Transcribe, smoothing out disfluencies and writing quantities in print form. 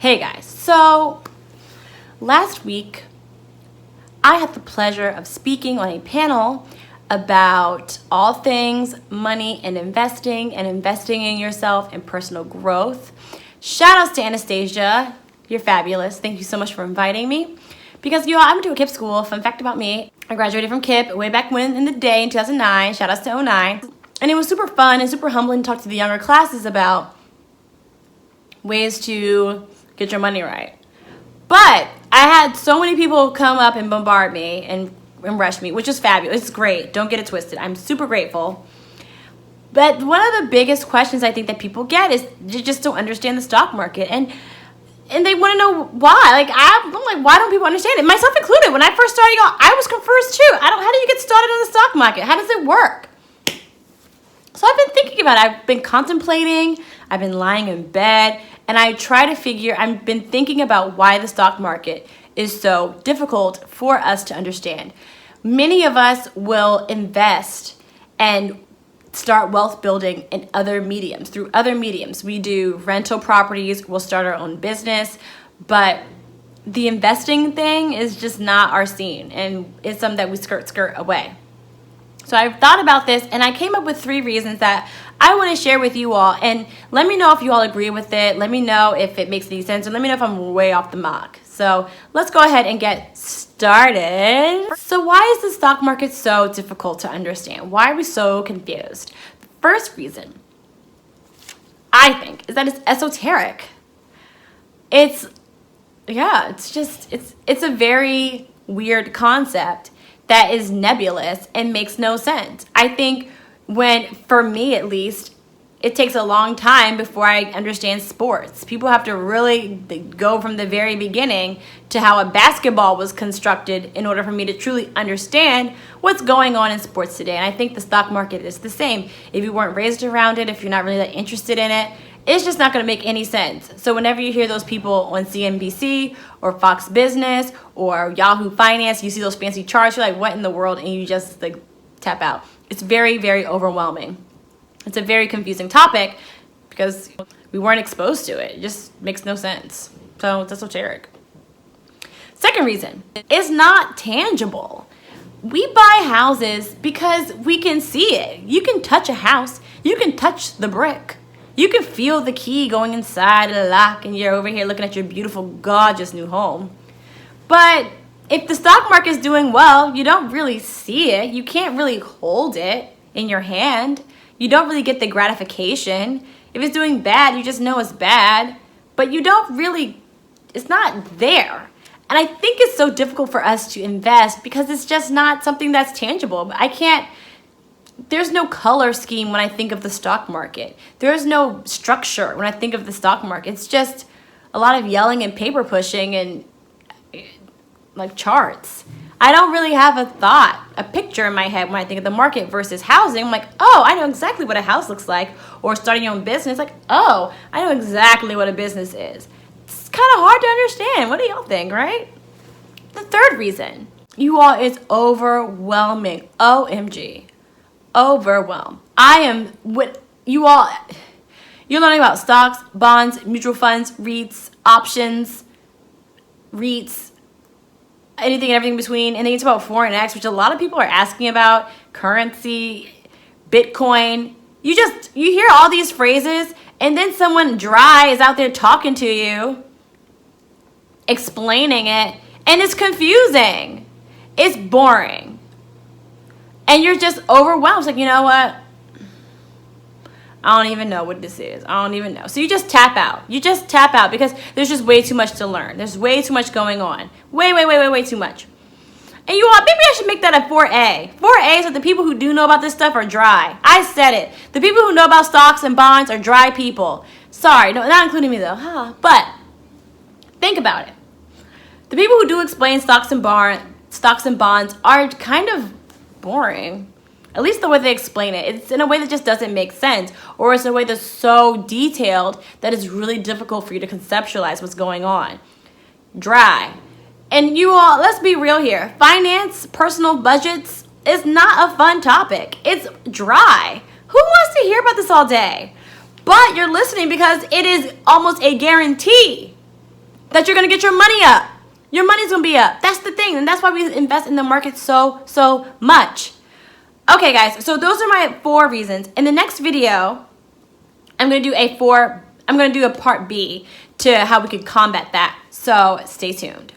Hey guys, so last week I had the pleasure of speaking on a panel about all things money and investing in yourself and personal growth. Shout outs to Anastasia, you're fabulous. Thank you so much for inviting me. Because I went to a KIPP school. Fun fact about me, I graduated from KIPP way back when in the day in 2009. Shout outs to '09. And it was super fun and super humbling to talk to the younger classes about ways to get your money right. But I had so many people come up and bombard me and rush me, which is fabulous. It's great. Don't get it twisted. I'm super grateful. But one of the biggest questions I think that people get is they just don't understand the stock market. And they want to know why. I'm like, why don't people understand it? Myself included. When I first started, I was confused too. How do you get started in the stock market? How does it work? So I've been thinking about it. I've been contemplating. I've been lying in bed. And I've been thinking about why the stock market is so difficult for us to understand. Many of us will invest and start wealth building in through other mediums. We do rental properties, we'll start our own business, but the investing thing is just not our scene, and it's something that we skirt away. So I've thought about this, and I came up with 3 reasons that I want to share with you all, and let me know if you all agree with it. Let me know if it makes any sense, and let me know if I'm way off the mark. So let's go ahead and get started. So why is the stock market so difficult to understand? Why are we so confused? The first reason, I think, is that it's esoteric. It's a very weird concept that is nebulous and makes no sense. I think for me at least, it takes a long time before I understand sports. People have to really go from the very beginning to how a basketball was constructed in order for me to truly understand what's going on in sports today. And I think the stock market is the same. If you weren't raised around it, if you're not really that interested in it, it's just not going to make any sense. So whenever you hear those people on CNBC or Fox Business or Yahoo Finance, you see those fancy charts, you're like, what in the world? And you just tap out. It's very, very overwhelming. It's a very confusing topic because we weren't exposed to it. It just makes no sense. So it's esoteric. Second reason, it's not tangible. We buy houses because we can see it. You can touch a house. You can touch the brick. You can feel the key going inside of the lock, and you're over here looking at your beautiful, gorgeous new home. But if the stock market is doing well, you don't really see it. You can't really hold it in your hand. You don't really get the gratification. If it's doing bad, you just know it's bad. But you don't really, it's not there. And I think it's so difficult for us to invest because it's just not something that's tangible. There's no color scheme when I think of the stock market. There's no structure when I think of the stock market. It's just a lot of yelling and paper pushing and charts. I don't really have a picture in my head when I think of the market versus housing. I'm like, oh, I know exactly what a house looks like. Or starting your own business, oh, I know exactly what a business is. It's kind of hard to understand. What do y'all think, right? The third reason, you all, is overwhelming. OMG. Overwhelm. You're learning about stocks, bonds, mutual funds, REITs, options, anything and everything between. And then it's about Forex, which a lot of people are asking about, currency, Bitcoin. You hear all these phrases, and then someone dry is out there talking to you, explaining it, and it's confusing. It's boring. And you're just overwhelmed. It's like, you know what? I don't even know what this is. I don't even know. So you just tap out. Because there's just way too much to learn. There's way too much going on. Way too much. And you all, maybe I should make that a 4A. 4A, so the people who do know about this stuff are dry. I said it. The people who know about stocks and bonds are dry people. Sorry, no, not including me though. But think about it. The people who do explain stocks and bonds are kind of boring. At least the way they explain it. It's in a way that just doesn't make sense. Or it's in a way that's so detailed that it's really difficult for you to conceptualize what's going on. Dry. And you all, let's be real here. Finance, personal budgets is not a fun topic. It's dry. Who wants to hear about this all day? But you're listening because it is almost a guarantee that you're gonna get your money up. Your money's gonna be up. That's the thing, and that's why we invest in the market so much. Okay, guys, so those are my 4 reasons. In the next video, I'm gonna do a part B to how we could combat that. So stay tuned.